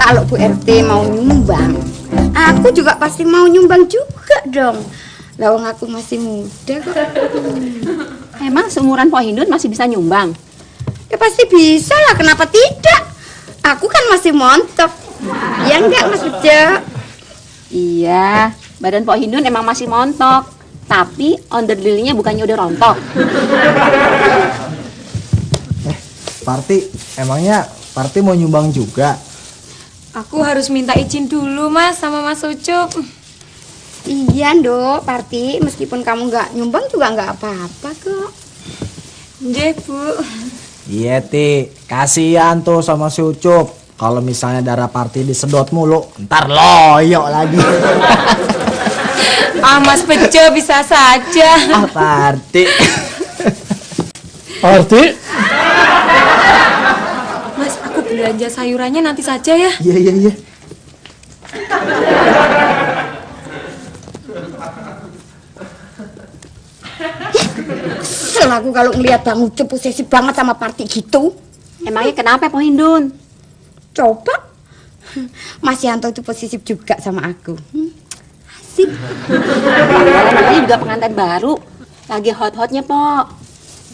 kalau Bu RT mau nyumbang, aku juga pasti mau nyumbang juga dong. Lawang aku masih muda kok. Emang seumuran Pok Hindun masih bisa nyumbang? Ya pasti bisa lah, kenapa tidak? Aku kan masih montok. Ya enggak Mas Bejo? Iya, badan Pok Hindun emang masih montok. Tapi onderdilinya bukannya udah rontok. Parti, emangnya Parti mau nyumbang juga? Aku harus minta izin dulu Mas sama Mas Ucup. Iya Nduk, Parti, meskipun kamu nggak nyumbang juga nggak apa-apa kok. Nggih, Bu. Iya Ti, kasihan tuh sama si Ucup. Kalau misalnya darah Parti disedot mulu, ntar loyok lagi. Mas Bejo bisa saja. Parti. Parti? Mas, aku belanja sayurannya nanti saja ya. Iya. Kesel aku kalau ngelihat Bang Ucup posesif banget sama Parti gitu. Emangnya kenapa Pok Hindun? Coba Mas Yanto itu posesif juga sama aku. Asik. Namanya juga pengantin baru. Lagi hot-hotnya, Pok.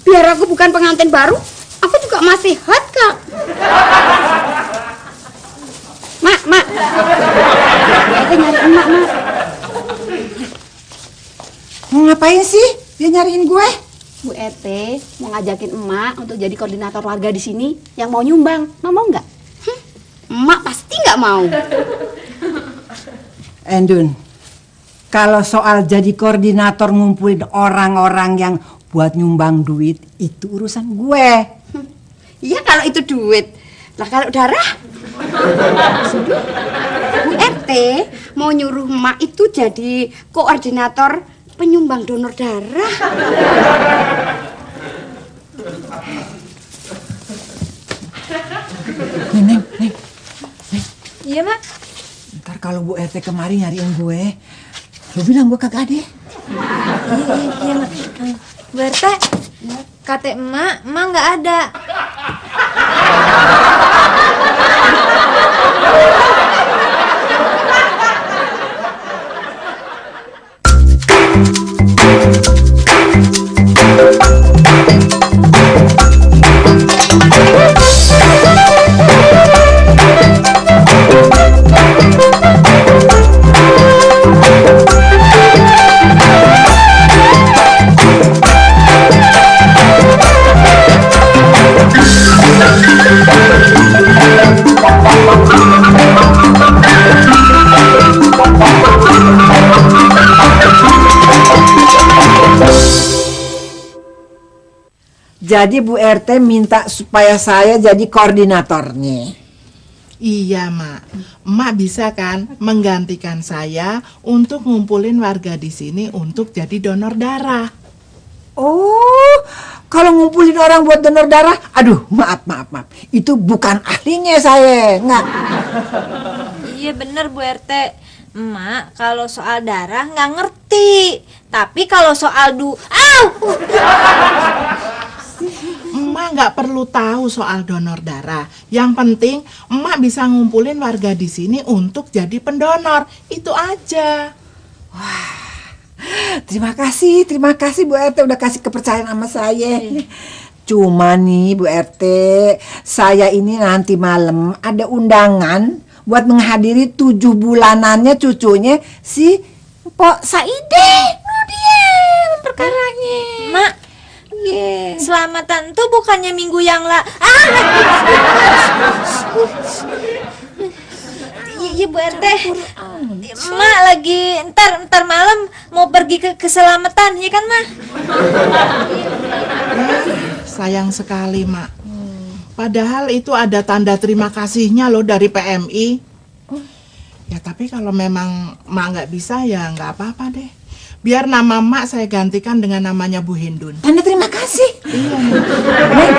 Biar aku bukan pengantin baru, aku juga masih hot kok. Mak. Aku nyari emak, Mak. Mau ngapain sih dia nyariin gue? Bu RT mau ngajakin emak untuk jadi koordinator warga di sini yang mau nyumbang. Mau nggak? Emak pasti nggak mau. Endun, kalau soal jadi koordinator ngumpulin orang-orang yang buat nyumbang duit, itu urusan gue. Iya kalau itu duit. Lah kalau darah? Bu RT mau nyuruh emak itu jadi koordinator penyumbang donor darah. Neng. Iya, Mak. Ntar kalau Bu RT kemari nyariin gue, lu bilang gue kagak ada. Iya, Mak. Bu RT, kata emak nggak ada. Jadi Bu RT minta supaya saya jadi koordinatornya. Iya, Mak. Mak bisa kan menggantikan saya untuk ngumpulin warga di sini untuk jadi donor darah. Oh, kalau ngumpulin orang buat donor darah, aduh, maaf. Itu bukan ahlinya saya, enggak. Iya bener Bu RT. Emak kalau soal darah nggak ngerti. Tapi kalau soal Emak nggak perlu tahu soal donor darah. Yang penting emak bisa ngumpulin warga di sini untuk jadi pendonor. Itu aja. Terima kasih Bu RT udah kasih kepercayaan sama saya. Cuma nih Bu RT, saya ini nanti malam ada undangan buat menghadiri 7 bulanannya cucunya si Mpok Saide. Dia perkaranya. Mak, selamatan tuh bukannya minggu yang Iya Bu RT. Mak lagi ntar malam mau pergi ke keselamatan, ya kan Mak? Sayang sekali, Mak. Padahal itu ada tanda terima kasihnya loh dari PMI. Ya tapi kalau memang Mak nggak bisa ya nggak apa-apa deh. Biar nama Mak saya gantikan dengan namanya Bu Hindun. Tanda terima kasih. Iya. Neng,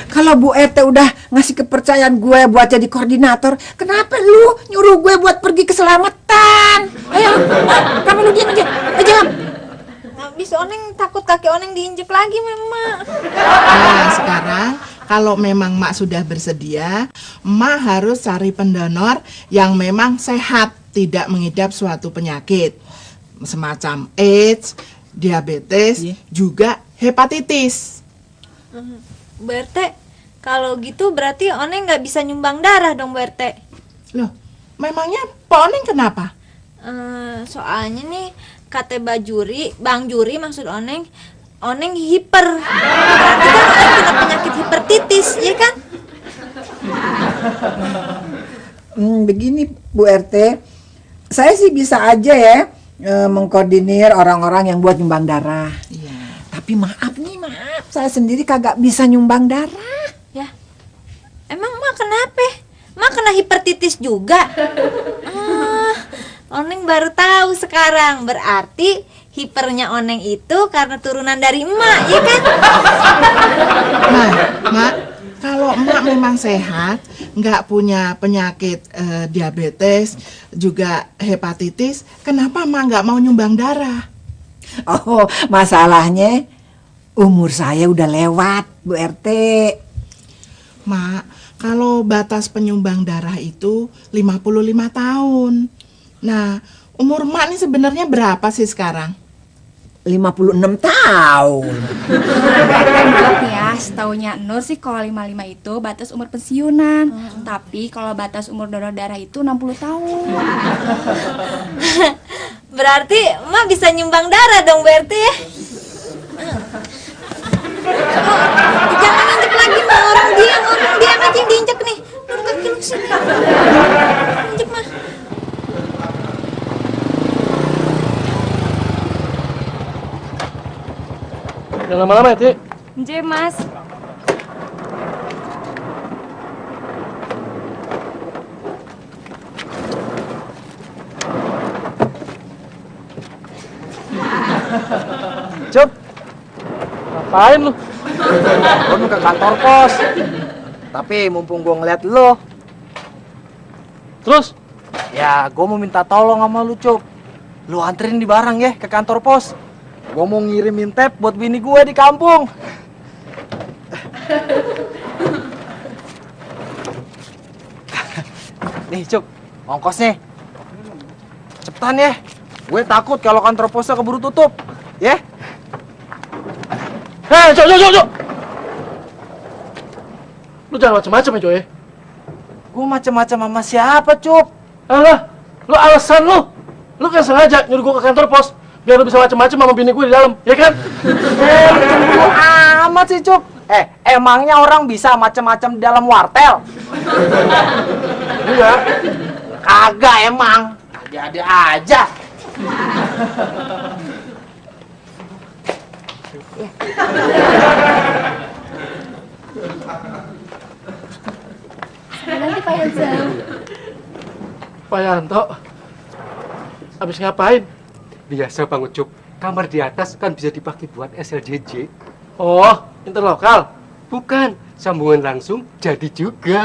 kalau Bu RT udah ngasih kepercayaan gue buat jadi koordinator, kenapa lu nyuruh gue buat pergi keselamatan? Ayo, kamu lu diam aja. Jawab. habis Oneng takut kaki Oneng diinjek lagi Mak. Nah, sekarang kalau memang Mak sudah bersedia, Mak harus cari pendonor yang memang sehat, tidak mengidap suatu penyakit semacam AIDS, diabetes, juga hepatitis. Bu RT, kalau gitu berarti Oneng nggak bisa nyumbang darah dong Bu RT. Loh, memangnya Pak Oneng kenapa? Soalnya nih kata Bang Juri maksud Oneng hiper. Berarti kan Oneng kena penyakit hipertitis, ya kan? Begini Bu RT, saya sih bisa aja ya mengkoordinir orang-orang yang buat nyumbang darah. Iya. Tapi maaf, saya sendiri kagak bisa nyumbang darah. Ya. Emang Mak kenapa? Mak kena hipertitis juga. Oneng baru tahu sekarang. Berarti hipernya Oneng itu karena turunan dari emak, ya kan? Nah, Mak, kalau Mak memang sehat, nggak punya penyakit diabetes, juga hepatitis, kenapa Mak nggak mau nyumbang darah? Oh, masalahnya umur saya udah lewat, Bu RT. Mak, kalau batas penyumbang darah itu 55 tahun. Nah, umur Mak ini sebenarnya berapa sih sekarang? 56 tahun. Maaf ya, setaunya Nur sih kalau 55 itu batas umur pensiunan. Tapi kalau batas umur donor darah itu 60 tahun. Berarti Mak bisa nyumbang darah dong Bu RT ya? Jangan injek lagi Mak, orang diam aja yang diinjek nih. Nur kaki lu sini. Injek Mak. Jangan lama-lama ya, Ti. Nje, Mas. Cup, ngapain lu? Gue mau ke kantor pos. Tapi mumpung gue ngeliat lo, Terus? ya gue mau minta tolong sama lu, Cup. Lu anterin di barang ya ke kantor pos. Gue mau ngirimin tap buat bini gue di kampung. Nih, Cup, ongkosnya. Cepetan ya. Gue takut kalau kantor posnya keburu tutup. Ya? Hei, Cok. Lu jangan macem-macem ya, Cok ya. Gue macam-macam sama siapa, Cup? Alah, lu alasan lu. Lu kan sengaja nyuruh gue ke kantor pos biar lu bisa macem-macem sama bini gue di dalam, ya kan? Cemburu amat sih, Cup. Emangnya orang bisa macam-macam di dalam wartel? Enggak. Kagak emang. Ada aja. Nanti Pak Yansa. Pak Yanto, habis ngapain? Biasa Bang Ucup, kamar di atas kan bisa dipakai buat SLJJ. Oh, interlokal. Bukan, sambungan langsung jadi juga.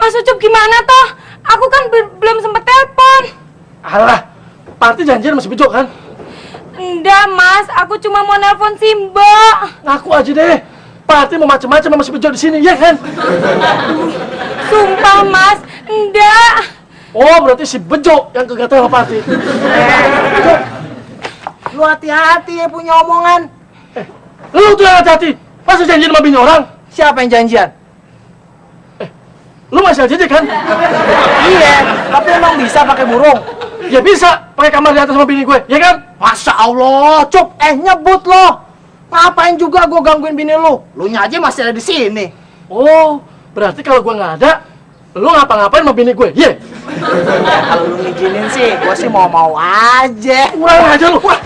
Mas Ucup gimana toh? Aku kan belum sempet telepon. Alah, Parti janjian masih bejo kan? Enggak Mas, aku cuma mau nelpon si Mbak. Ngaku aja deh. Parti mau macam-macam sama si bejo di sini, ya kan? Sumpah Mas, enggak. Oh, berarti si bejo yang kegatel sama Parti. Lu hati-hati ya punya omongan. Lu tuh yang hati-hati. Masa janjian sama bini orang? Siapa yang janjian? Lu masih aja kan? Iya, tapi emang bisa pakai burung. Ya bisa, pakai kamar di atas sama bini gue, ya kan? Masya Allah, Cup, nyebut lo. Ngapain juga gue gangguin bini lu? Lu nya aja masih ada di sini. Oh, berarti kalau gue nggak ada, lu ngapa-ngapain sama bini gue, ye? Kalau lu ngizinin sih, gue sih mau-mau aja. Kurang aja lu. Mas,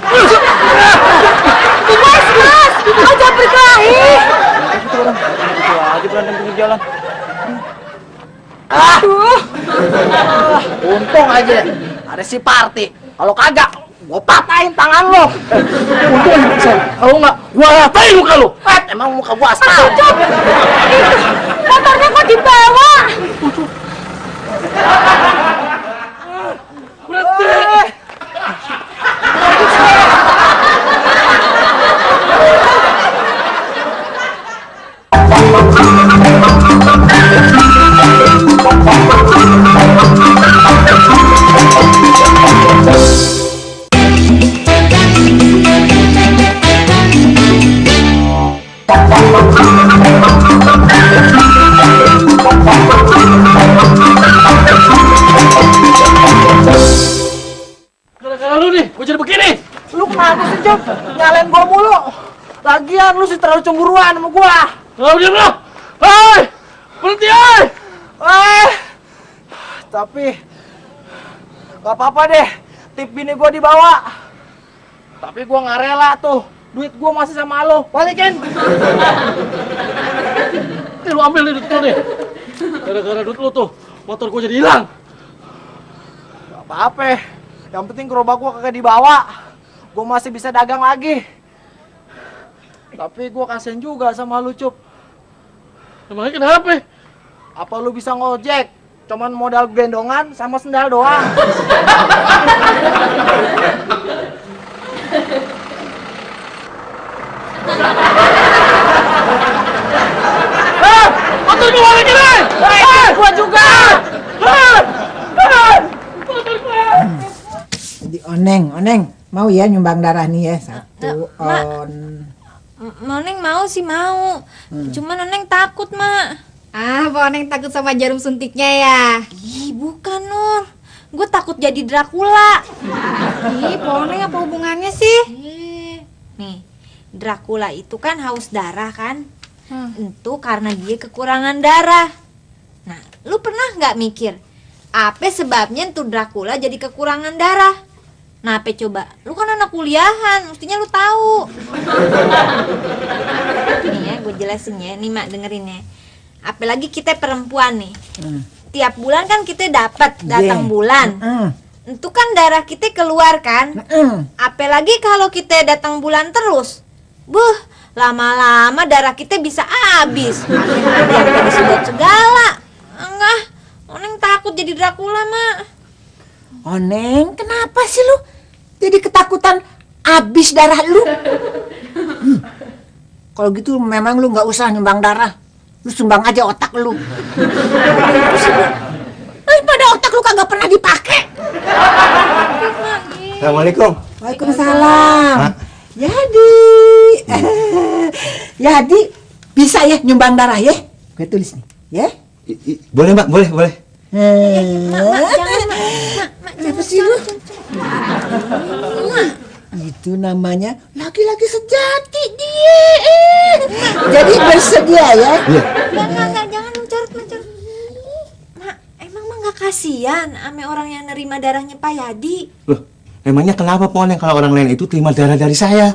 aja berkelahi. Itu aja berantem pinggir jalan. Aduh. Untung aja ada si Parti. Kalau kagak, Gua patahin tangan lo. Untung aja bisa. Kalau nggak, gua ratain muka lu. Emang muka gua aspal. Motornya kok dibawa? Berhenti. Gara-gara lu nih, gua jadi begini. Lu kenapa sih, Cok? Nyalain gua mulu. Lagian lu sih terlalu cemburuan sama gua. Kalau diam lo. Hei! Berhenti, hei! Tapi gak apa-apa deh. Tip bini gua dibawa. Tapi gua nggak rela tuh. Duit gua masih sama lo. Balikin. Nih lu ambil nih duit lu nih. Gara-gara duit lu tuh, motor gua jadi hilang. Gak apa-apa. Yang penting gerobak gua kagak dibawa. Gua masih bisa dagang lagi. Tapi gua kasihan juga sama lu, Cup. Emangnya kenapa? Apa lu bisa ngojek? Cuman modal gendongan sama sendal doang. Motor gua balikin nih! Gua juga. Jadi Oneng, mau ya nyumbang darah nih ya? Satu on. Oneng mau sih mau. Cuman Oneng takut, Mak. Ah, Pak Oneng takut sama jarum suntiknya ya? Ih, bukan, Nur. Gue takut jadi Dracula. Ih, Pak Oneng apa hubungannya sih? Nih, Dracula itu kan haus darah kan? Itu karena dia kekurangan darah. Nah, lu pernah nggak mikir apa sebabnya tuh Dracula jadi kekurangan darah? Nah, apa coba? Lu kan anak kuliahan, mestinya lu tahu. Nih ya, gue jelasin ya. Nih, Mak, dengerin ya. Apalagi kita perempuan nih. Tiap bulan kan kita dapat datang bulan. Itu kan darah kita keluar kan? Apalagi kalau kita datang bulan terus. Lama-lama darah kita bisa habis. Ada yang jadi sedot segala. Enggak, Oneng takut jadi Dracula, Mak. Oneng, kenapa sih lu jadi ketakutan habis darah lu? Kalau gitu memang lu nggak usah nyumbang darah. Lu sumbang aja otak lu. Daripada otak lu kagak pernah dipakai. Assalamualaikum. Waalaikumsalam. Jadi bisa ya nyumbang darah ya? Gue tulis nih, ya? Boleh, Mbak, boleh. Mak, jangan, Mak. Apa sih lu? Itu namanya laki-laki sejati dia. Jadi bersedia ya? Iya. Enggak, jangan mencorot. Mak, emang Mak nggak kasihan ame orang yang nerima darahnya Pak Yadi? Loh, emangnya kenapa Poneng kalau orang lain itu terima darah dari saya?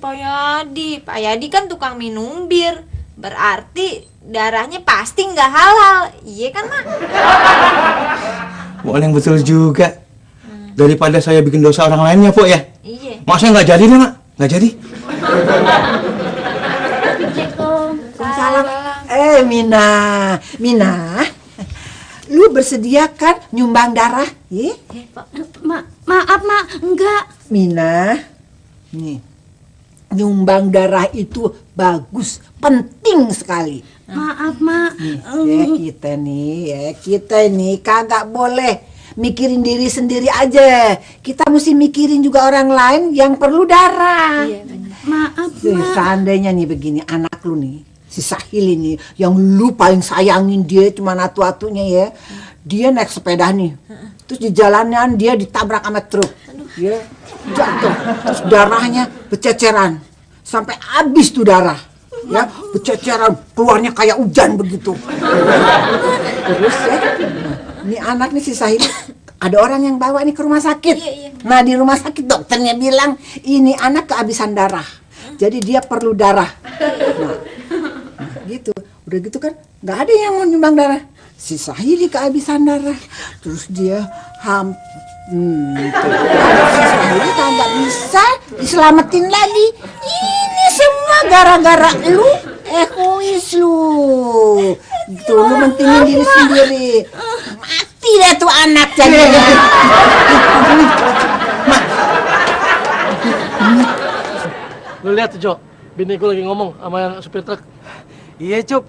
Pak Yadi kan tukang minum bir. Berarti darahnya pasti nggak halal. Iya kan, Mak? Poneng betul juga. Daripada saya bikin dosa orang lainnya, Pok ya? Iya. Masa nggak jadi nih, Mak? Nggak jadi? Salam. Mina, lu bersedia kan nyumbang darah? Ya? Maaf, Mak, enggak. Mina, nih, nyumbang darah itu bagus, penting sekali. Maaf, Mak. Kita nih kagak boleh mikirin diri sendiri aja. Kita mesti mikirin juga orang lain yang perlu darah. Iya, benar. Maaf, Mak. Seandainya nih begini, anak lu nih, si Sahil ini, yang lu paling sayangin dia cuma atu-atunya ya. Dia naik sepeda nih. Terus di jalanan dia ditabrak sama truk. Ya, jatuh. Terus darahnya berceceran. Sampai habis tuh darah. Ya, berceceran, keluarnya kayak hujan begitu. Terus ya, ini anak nih si Sahil, ada orang yang bawa nih ke rumah sakit. Nah, di rumah sakit dokternya bilang ini anak kehabisan darah. Jadi dia perlu darah. Nah, gitu. Udah gitu kan nggak ada yang mau nyumbang darah. Si Sahili kehabisan darah. Terus dia si sendiri kagak bisa diselamatin lagi. Ini semua gara-gara lu, egois lu. Gitu, lu mentingin diri sendiri. Mati deh tuh anak jadinya. Lu lihat tuh, Jo. Bini gue lagi ngomong sama yang supir truk. Iya, Cup.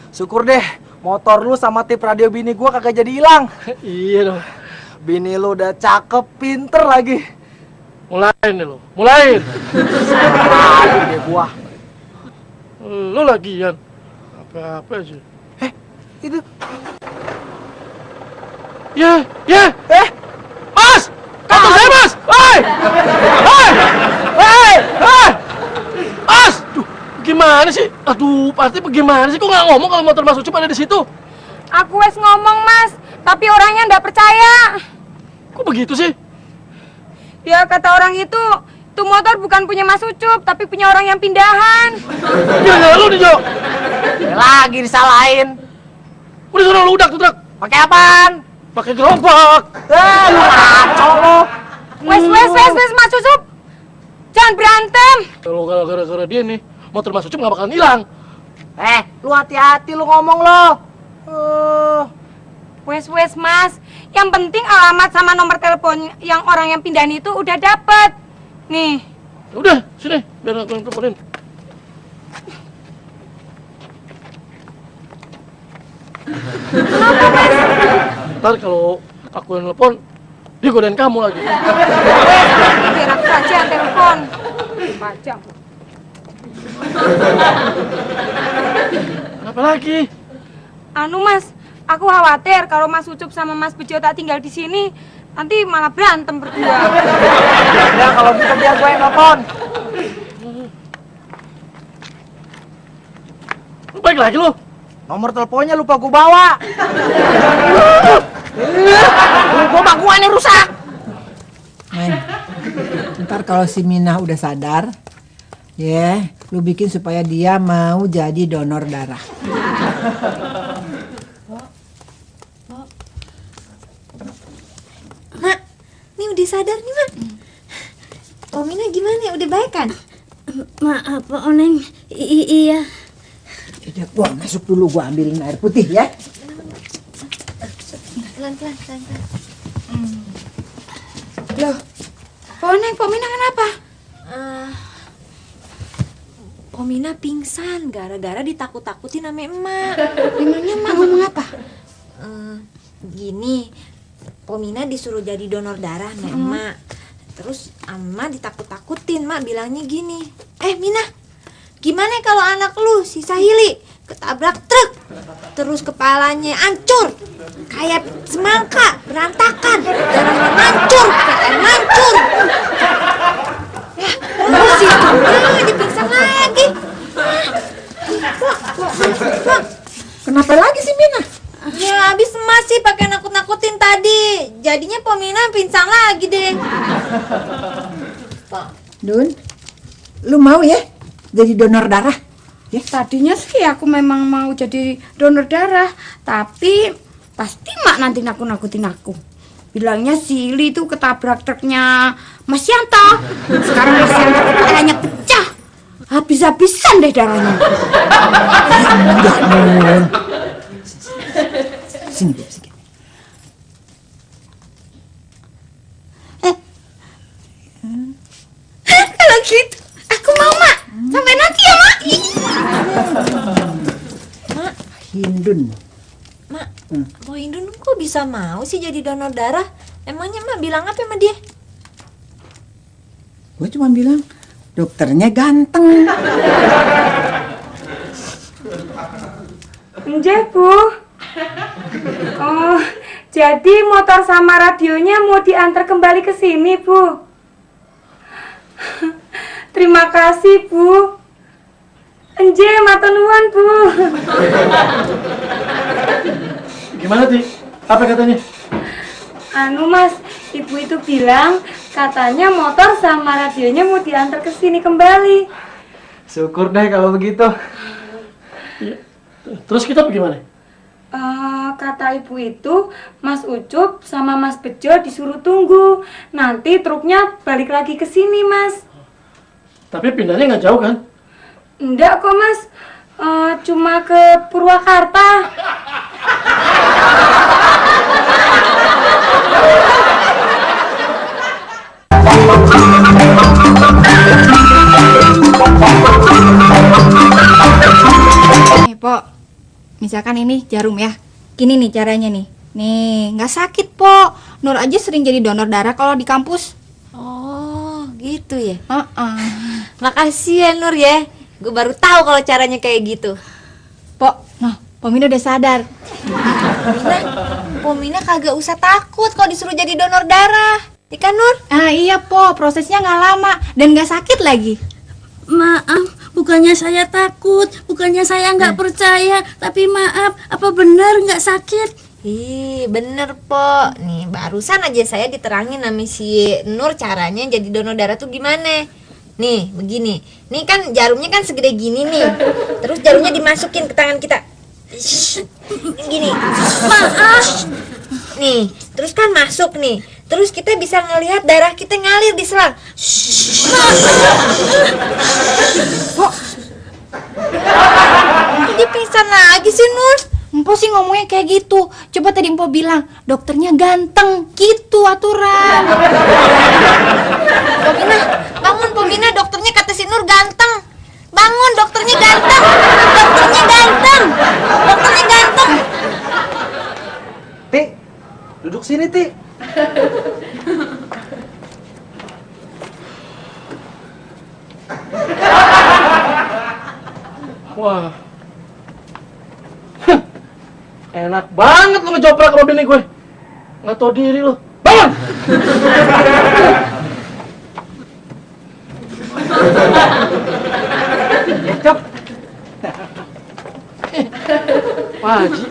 Syukur deh, motor lu sama tip radio bini gua kagak jadi hilang. Iya dong. Bini lu udah cakep, pinter lagi. Mulain nih lu. Mulain. Lagi deh gua. Lu lagian. Apa-apa sih. Itu. Ya. Mas! Kantor saya, Mas! Hei! Mas! Duh, gimana sih? Aduh, pasti bagaimana sih? Kok nggak ngomong kalau motor Mas Ucup ada di situ? Aku wes ngomong, Mas, tapi orangnya ndak percaya. Kok begitu sih? Ya kata orang itu motor bukan punya Mas Ucup, tapi punya orang yang pindahan. Gila lu nih, Jo. Lagi disalahin. Udah sono lu udak tuh truk. Pakai apaan? Pakai gerobak. Lu ngaco lu. Wes, Mas Ucup. Jangan berantem. Kalau gara-gara dia nih, motor Mas Ucup nggak bakalan hilang. Lu hati-hati lu ngomong lo. Wes, Mas. Yang penting alamat sama nomor telepon yang orang yang pindahan itu udah dapet. Nih. Udah, sini, biar aku yang teleponin. Kenapa, Mas? Ntar kalau aku yang telepon, dia godain kamu lagi. Biar aku aja yang telepon. Baca. Apa lagi? Anu, Mas, aku khawatir kalau Mas Ucup sama Mas Bejo tak tinggal di sini, nanti malah berantem berdua. Ya kalau gitu biar gue yang telepon. Baik lagi lu. Nomor teleponnya lupa gue bawa. Gue bangkuan yang rusak. Ntar kalau si Minah udah sadar, lu bikin supaya dia mau jadi donor darah. Mak, ini udah sadar nih, Mak. Omina gimana? Udah baik kan? Maaf, Oneng. Iya. Udah, gua masuk dulu, gua ambilin air putih ya. Pelan-pelan. Loh, Pok Mina kenapa? Omina pingsan gara-gara ditakut-takutin sama emak. Emangnya emak ngomong apa? Gini, Pomina disuruh jadi donor darah sama emak. Terus emak ditakut-takutin, mak bilangnya gini. Mina, gimana kalau anak lu si Sahili ketabrak truk, terus kepalanya hancur kayak semangka berantakan, darahnya mancur, kayak mancur. Terus si dia pingsan lagi. Kenapa lagi sih Mina? Ya habis emas sih pakai nakut-nakutin tadi. Jadinya Pomina pingsan lagi deh. Dun, lu mau ya jadi donor darah? Ya tadinya sih aku memang mau jadi donor darah, tapi pasti mak nanti nakut-nakutin aku. Bilangnya si Li itu ketabrak truknya Mas Yanto. Sekarang Mas Yanto kepalanya pecah. Habis-habisan deh darahnya. Enggak, Nun. Sini, sini. Kalau gitu, aku mau, Mak. Sampai nanti ya, Mak. Mak, Hindun. Mak, Mbak Hindun kok bisa mau sih jadi donor darah? Emangnya Mak bilang apa sama dia? Gue cuma bilang, dokternya ganteng. Nggih, Bu. Oh, jadi motor sama radionya mau diantar kembali ke sini, Bu. Terima kasih, Bu. Nggih, matur nuwun, Bu. Gimana, Ti? Apa katanya? Anu, Mas, Ibu itu bilang katanya motor sama radionya mau diantar ke sini kembali. Syukur deh kalau begitu. Terus kita bagaimana? kata ibu itu Mas Ucup sama Mas Bejo disuruh tunggu. Nanti truknya balik lagi ke sini, Mas. Tapi pindahnya nggak jauh kan? Enggak kok, Mas. Cuma ke Purwakarta. Nih, Pok. Misalkan ini jarum ya. Gini nih caranya nih. Nih, nggak sakit, Pok. Nur aja sering jadi donor darah kalau di kampus. Oh, gitu ya. Makasih ya Nur ya. Gue baru tahu kalau caranya kayak gitu. Pok, nah, Pomina udah sadar. Pomina kagak usah takut kalau disuruh jadi donor darah. Ikan Nur? Ah iya, Pok. Prosesnya nggak lama dan nggak sakit lagi. Maaf, bukannya saya takut, bukannya saya nggak percaya, tapi maaf, apa benar nggak sakit? Ih, bener Po. Nih, barusan aja saya diterangin sama si Nur caranya jadi donor darah tuh gimana. Nih, begini. Nih kan jarumnya kan segede gini nih. Terus jarumnya dimasukin ke tangan kita. Gini. Maaf. Nih, terus kan masuk nih. Terus kita bisa ngelihat darah kita ngalir di selang. Kok? Jadi pingsan lagi sih Nur. Empo sih ngomongnya kayak gitu. Coba tadi Empo bilang dokternya ganteng. Gitu aturan. Pomina, bangun Pomina, dokternya kata si Nur ganteng. Bangun, dokternya ganteng. Dokternya ganteng. Dokternya ganteng. Ti, duduk sini Ti. Wah. Enak banget lu ngejoprak sama bini gue. Nggak tau diri lu. Bangun! Cok. Pak Haji.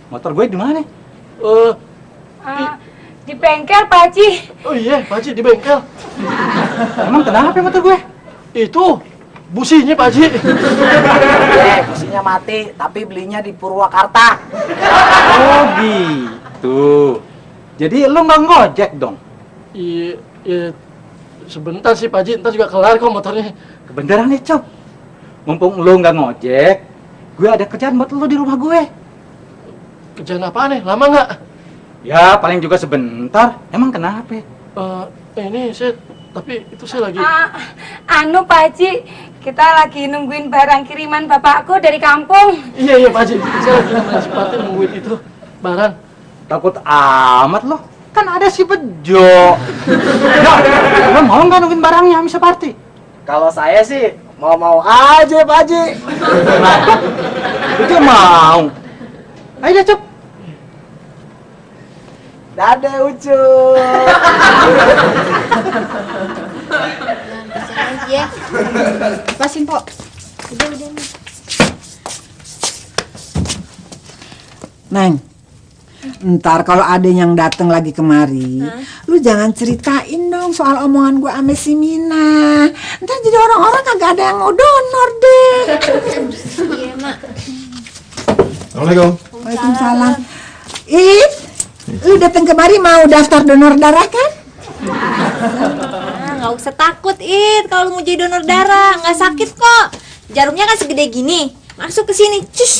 Motor gue di mana? Di bengkel, Pak Haji. Oh iya, Pak Haji di bengkel. Emang kenapa motor gue? Itu businya Pak Haji. Businya mati, tapi belinya di Purwakarta. Oh gitu. Jadi lu nggak ngojek dong? Iya, sebentar sih Pak Haji, ntar juga kelar kok motornya. Kebenaran nih Cok. Mumpung lu nggak ngojek, gue ada kerjaan buat lu di rumah gue. Kerjaan apa nih? Lama nggak? Ya paling juga sebentar. Emang kenapa? Ini saya, tapi itu saya lagi. Anu Pak Haji, kita lagi nungguin barang kiriman bapakku dari kampung. Iya Pak Haji, saya lagi nemenin si Pati nungguin itu barang. Takut amat lo. Kan ada si Bejo. Ya, lo mau nggak nungguin barangnya sama si Parti? Kalau saya sih mau aja Pak Haji. Bejo mau. Ayo dah Cuk. Dadah Ucup. Ya. Lepasin, Pok. Udah. Neng, ntar kalau ada yang datang lagi kemari, lu jangan ceritain dong soal omongan gua sama si Mina. Ntar jadi orang-orang kagak ada yang mau donor deh. Iya, Mak. Assalamualaikum. Waalaikumsalam. Lu datang kemari mau daftar donor darah kan? Nggak usah takut kalau mau jadi donor darah, nggak sakit kok. Jarumnya kan segede gini, masuk ke sini, cus.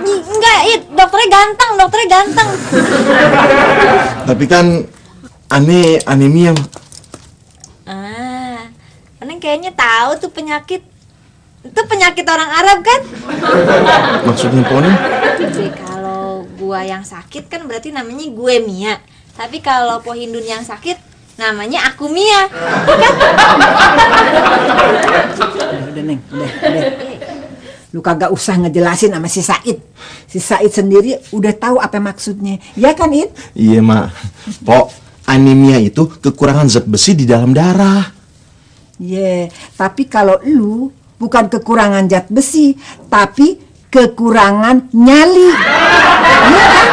Enggak, dokternya ganteng. Tapi kan anemia. Neng kayaknya tahu tuh penyakit. Itu penyakit orang Arab kan? Maksudnya Poni? Kalau gua yang sakit kan berarti namanya gue Mia. Tapi kalau Po Hindun yang sakit namanya aku Mia. Kan? Udah Neng, udah. Lu kagak usah ngejelasin sama si Said. Si Said sendiri udah tahu apa maksudnya. Ya kan, Id? Iya, Mak. Pok, anemia itu kekurangan zat besi di dalam darah. Iya, tapi kalau lu bukan kekurangan zat besi, tapi kekurangan nyali. Iya kan?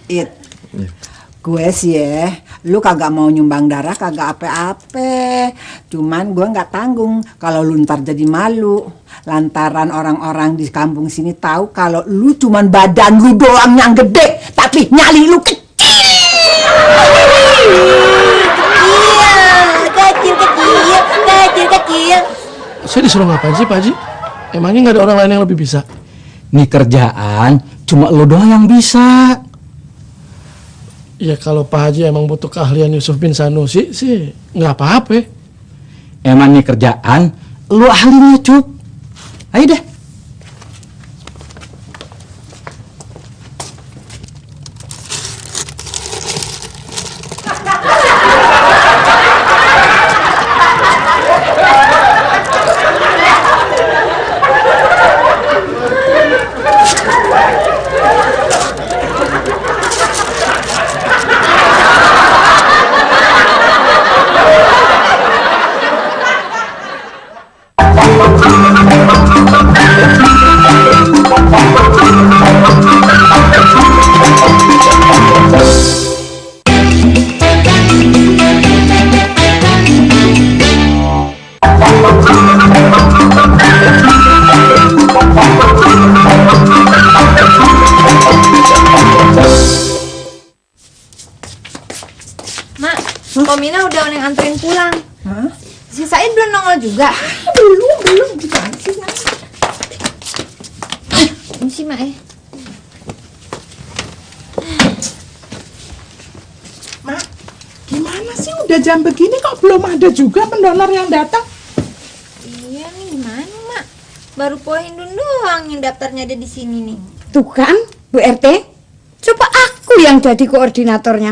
Id, gue sih lu kagak mau nyumbang darah kagak ape-ape. Cuman gue nggak tanggung kalau lu ntar jadi malu. Lantaran orang-orang di kampung sini tahu kalau lu cuman badan lu doang yang gede, tapi nyali lu kecil. Kecil. Saya disuruh ngapain sih Pak Haji? Emangnya nggak ada orang lain yang lebih bisa? Nih kerjaan cuma lo doang yang bisa. Ya kalau Pak Haji emang butuh keahlian Yusuf bin Sanusi sih nggak apa-apa. Emang nih kerjaan lo ahlinya, Cuk. Ayo deh. Mak, Komina udah yang anterin pulang. Hah? Si Said belum nongol juga. Belum gimana sih? Ini sih Mak Mak, gimana sih udah jam begini kok belum ada juga pendonor yang datang? Iya nih gimana Mak? Baru Po Hindun doang yang daftarnya ada di sini nih. Tuh kan, Bu RT. Coba aku yang jadi koordinatornya.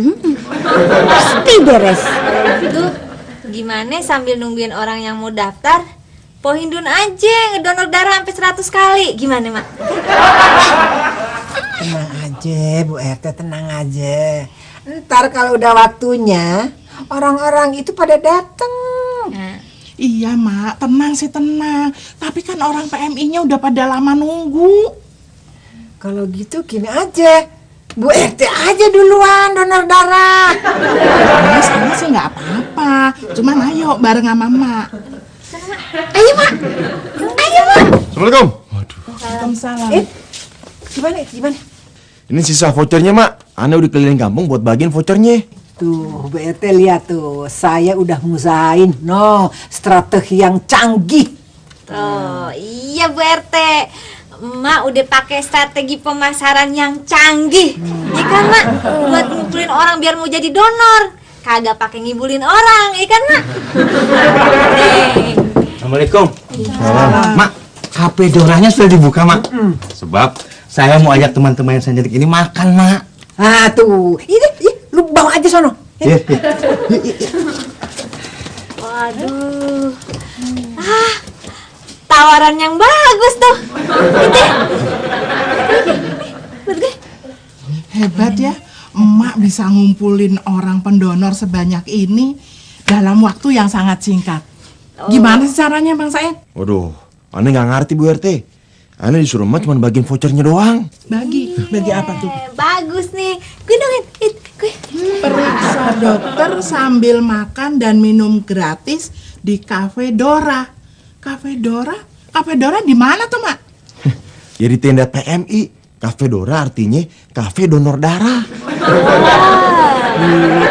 Pasti beres. Itu gimana sambil nungguin orang yang mau daftar, Po Hindun aja ngedonor darah sampai 100 kali. Gimana, Mak? Tenang aja, Bu RT, tenang aja. Ntar kalau udah waktunya, orang-orang itu pada datang. Iya, Mak, tenang sih tenang. Tapi kan orang PMI-nya udah pada lama nunggu. Kalau gitu gini aja, Bu RT aja duluan donor darah. Nah, sama sih nggak apa-apa. Cuman ayo bareng sama Mak. Ayo, Mak. Ayo, Mak. Assalamualaikum. Waalaikumsalam. Gimana? Ini sisa vouchernya, Mak. Ana udah keliling kampung buat bagiin vouchernya. Tuh, Bu RT lihat tuh, saya udah ngusahain strategi yang canggih. Oh, iya Bu RT. Mak udah pakai strategi pemasaran yang canggih. Iya kan, Mak? Buat ngumpulin orang biar mau jadi donor. Kagak pakai ngibulin orang, iya kan, Mak? Assalamualaikum. Mak, HP doranya sudah dibuka, Mak. Sebab saya mau ajak teman-teman yang cantik ini makan, Mak. Ah tuh, ini lu bawa aja sono. Iya. Waduh. Tawaran yang bagus tuh. Hebat ya, Emak bisa ngumpulin orang pendonor sebanyak ini dalam waktu yang sangat singkat. Gimana sih caranya, Bang Said? Waduh, Ana nggak ngerti Bu RT. Ana disuruh Emak cuma bagiin vouchernya doang. Bagi apa tuh? Bagus nih. Gue dong, gue. Periksa dokter sambil makan dan minum gratis di Cafe Dora. Cafe Dora? Cafe Dora di mana tuh, Mak? Ya di tenda PMI. Cafe Dora artinya kafe donor darah.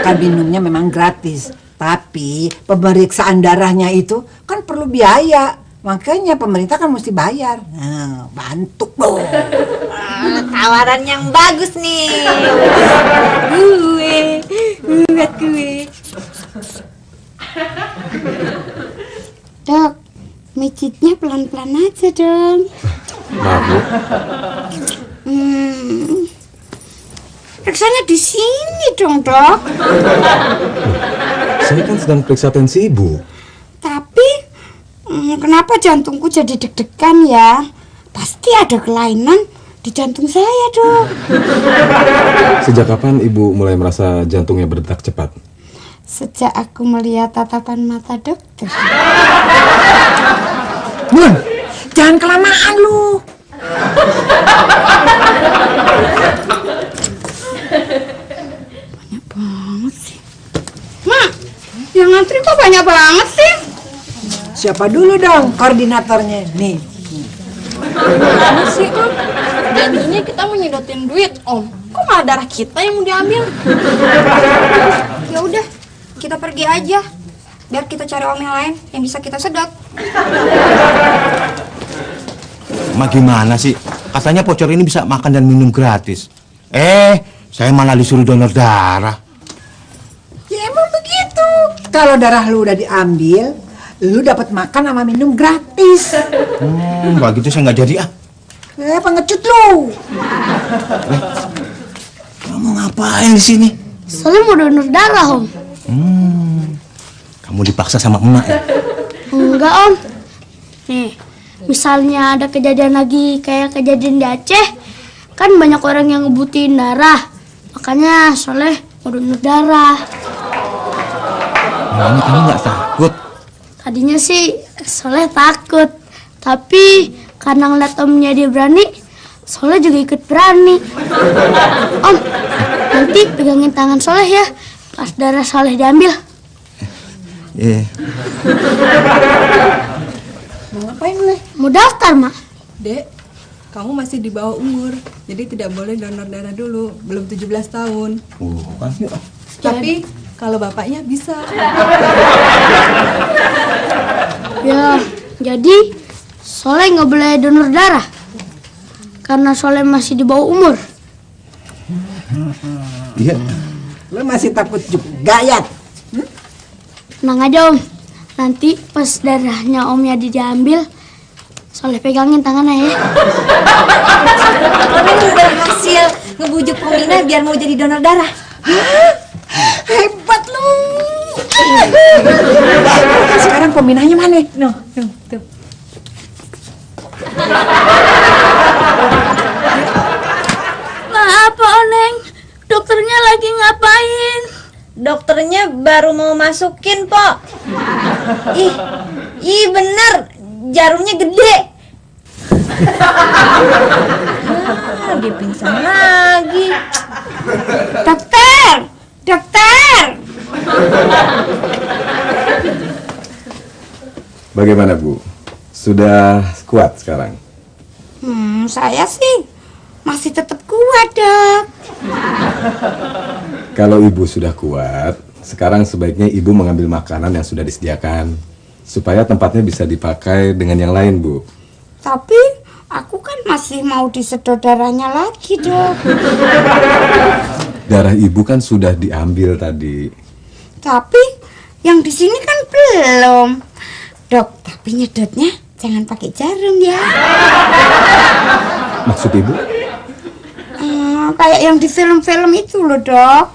Kan minumnya memang gratis, tapi pemeriksaan darahnya itu kan perlu biaya. Makanya pemerintah kan mesti bayar. Nah, bantu dong. Tawaran yang bagus nih. Buat gue. Dok, mijitnya pelan-pelan aja dong. Maaf, Bu. Reksanya di sini dong, Dok. Saya kan sedang periksa tensi Ibu. Tapi kenapa jantungku jadi deg-degan ya? Pasti ada kelainan di jantung saya, Dok. Sejak kapan Ibu mulai merasa jantungnya berdetak cepat? Sejak aku melihat tatapan mata dokter. Bun, jangan kelamaan lu. Banyak banget sih. Siapa dulu dong koordinatornya? Nih. Gimana sih Om? Janjinya kita mau nyedotin duit Om. Kok malah darah kita yang mau diambil? Ya udah, kita pergi aja. Biar kita cari Om yang lain yang bisa kita sedot. Ma gimana sih? Katanya Pocor ini bisa makan dan minum gratis. Saya malah disuruh donor darah. Ya emang begitu. Kalau darah lu udah diambil, lu dapat makan sama minum gratis. Kalau gitu saya nggak jadi ah. Pengecut lu. Kamu ngapain di sini? Soalnya mau donor darah Om. Kamu dipaksa sama emak ya? Enggak Om. Nih, misalnya ada kejadian lagi kayak kejadian di Aceh, kan banyak orang yang ngebutuhin darah. Makanya Soleh mau donor darah. Emangnya kamu nggak takut? Tadinya sih Soleh takut, tapi karena ngeliat Omnya dia berani, Soleh juga ikut berani. Om, nanti pegangin tangan Soleh ya, pas darah Soleh diambil. Iya. Mau ngapain Le? Mau daftar, Mak. Dek, kamu masih di bawah umur, jadi tidak boleh donor darah dulu, belum 17 tahun. Kan yuk. Tapi kalau bapaknya bisa. Ya, jadi Soleh nggak boleh donor darah karena Soleh masih di bawah umur. Iya. Lu masih takut juga ya? Tenang aja Om, nanti pas darahnya Omnya diambil, Soleh pegangin tangannya ya. Orang udah berhasil ngebujuk Pomina biar mau jadi donor darah. Hebat lu. Sekarang Pominanya mana? Tuh. Maaf Pak Oneng, dokternya lagi ngapain? Dokternya baru mau masukin, Pok. Ih bener, jarumnya gede. Dia pingsan lagi. Dokter! Bagaimana Bu? Sudah kuat sekarang? Saya sih masih tetap kuat, Dok. Kalau Ibu sudah kuat, sekarang sebaiknya Ibu mengambil makanan yang sudah disediakan supaya tempatnya bisa dipakai dengan yang lain, Bu. Tapi aku kan masih mau disedot darahnya lagi, Dok. Darah Ibu kan sudah diambil tadi. Tapi yang di sini kan belum. Dok, tapi nyedotnya jangan pakai jarum ya. Maksud Ibu? Kayak yang di film-film itu loh, Dok.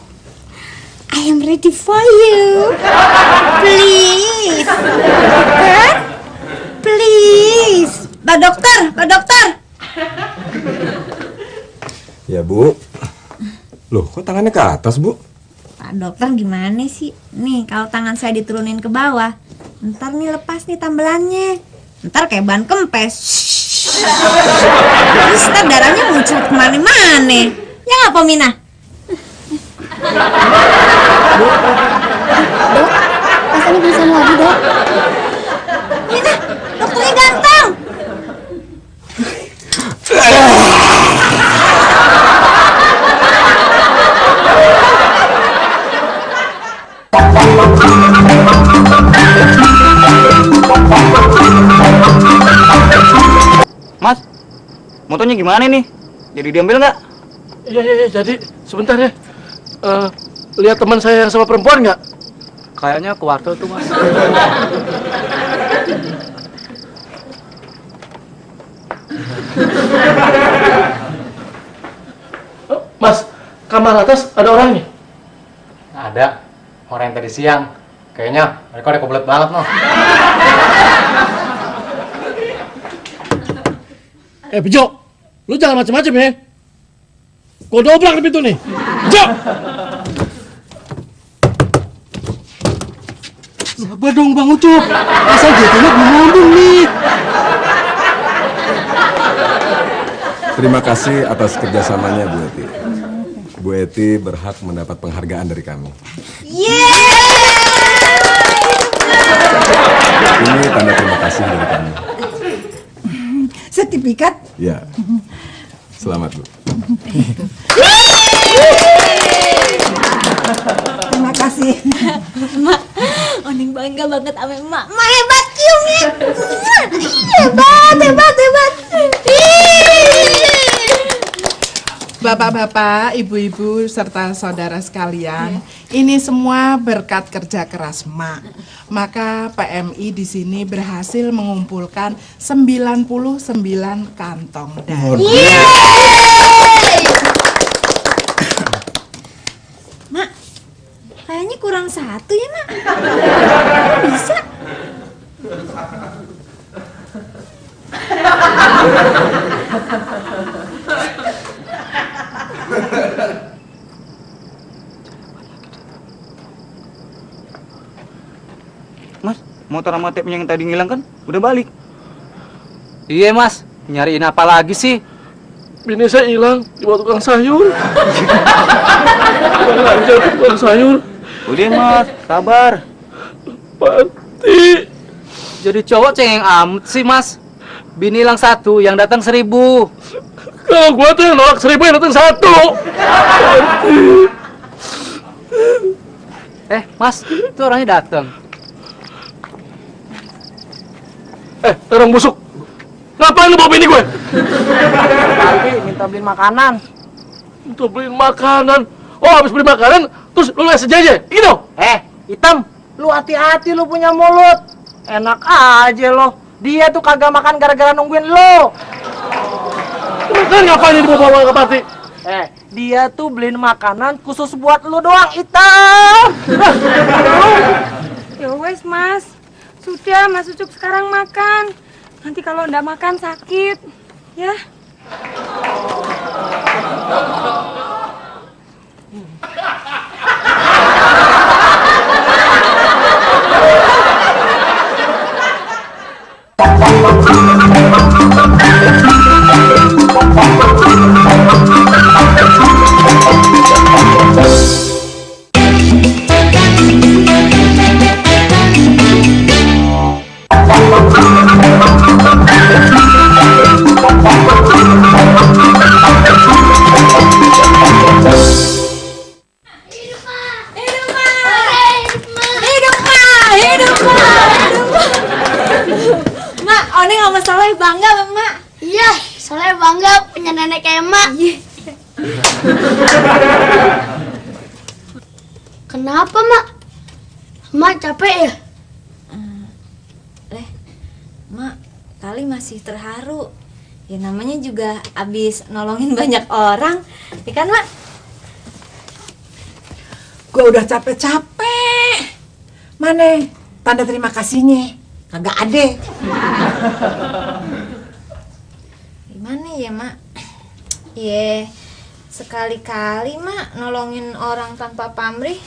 I am ready for you. Please. Dokter? Please. Pak dokter. Ya Bu. Loh, kok tangannya ke atas, Bu? Pak dokter gimana sih? Nih kalau tangan saya diturunin ke bawah, ntar nih lepas nih tambelannya. Ntar kayak ban kempes. Terus ntar darahnya muncul kemana-mana. Ya nggak, Pomina? Dok, rasanya pingsan lagi, Dok. Mina, dokternya ganteng. Mas, motonya gimana nih? Jadi diambil nggak? Iya, jadi sebentar ya. Lihat teman saya yang sama perempuan nggak? Kayaknya ke wartel tuh, Mas. Mas, kamar atas ada orangnya? Ada. Orang yang tadi siang. Kayaknya mereka udah kebelet banget, noh. Bejo, lu jangan macam-macam ya. Gua dobrak di pintu nih. Bejo! Sabar dong Bang Ucup. Asal jatuhnya belum nyambung nih. Terima kasih atas kerjasamanya, Bu Eti. Bu Eti berhak mendapat penghargaan dari kami. Yeay! Ini tanda terima kasih dari kami. Sertifikat? Ya. Selamat, Bu. Terima kasih. Mak, Oning bangga banget sama emak. Emak hebat ciumnya. Hebat. Bapak-bapak, ibu-ibu, serta saudara sekalian, ini semua berkat kerja keras Mak. Maka PMI di sini berhasil mengumpulkan 99 kantong darah. Mak, kayaknya kurang satu ya, Mak. Bisa. Mas, motor sama tapnya yang tadi ngilang kan udah balik. Iya mas, nyariin apa lagi sih? Bini saya hilang di bawah tukang sayur. Tukang sayur. Udah mas, sabar. Pati. Jadi cowok cengeng amat sih mas. Bini hilang 1, yang datang 1000. Kalau gua tuh yang nolak 1000, yang datang 1. Mas, itu orangnya datang. Orang busuk. Ngapain lu bawa bini gue? Tapi minta beliin makanan. Minta beliin makanan. Oh, habis beli makanan, terus lu SJJ, gitu? Hitam, lu hati-hati lu punya mulut. Enak aja lo. Dia tuh kagak makan gara-gara nungguin lo. Kan ngapain dibawa ke party? Dia tuh beliin makanan khusus buat lu doang, Hitam. Ya wes mas, sudah Mas Ucup sekarang makan. Nanti kalau ndak makan sakit, ya. Soleh bangga, Mak. Iya, Soleh bangga punya nenek kayak Mak. Kenapa, Mak? Mak capek ya? Mak, kali masih terharu. Ya namanya juga abis nolongin banyak orang. Ya kan, Mak? Gua udah capek-capek. Mana tanda terima kasihnya? Kagak ada. Gimana ya, Mak? Iya, sekali-kali, Mak, nolongin orang tanpa pamrih.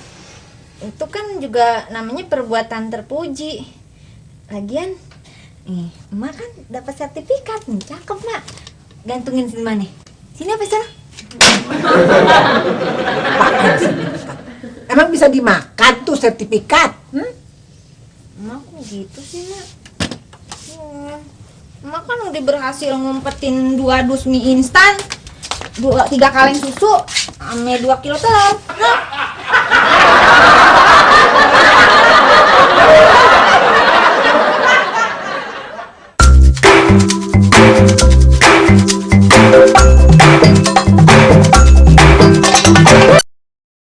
Itu kan juga namanya perbuatan terpuji. Lagian, nih, Mak kan dapat sertifikat nih, cakep, Mak. Gantungin sini mana? Sini apa sana? Emang bisa dimakan tuh sertifikat? Mak kok gitu sih, Mak? Mak kan udah berhasil ngumpetin 2 dus mie instan, 3 kaleng susu, sama 2 kilo telur. Nah.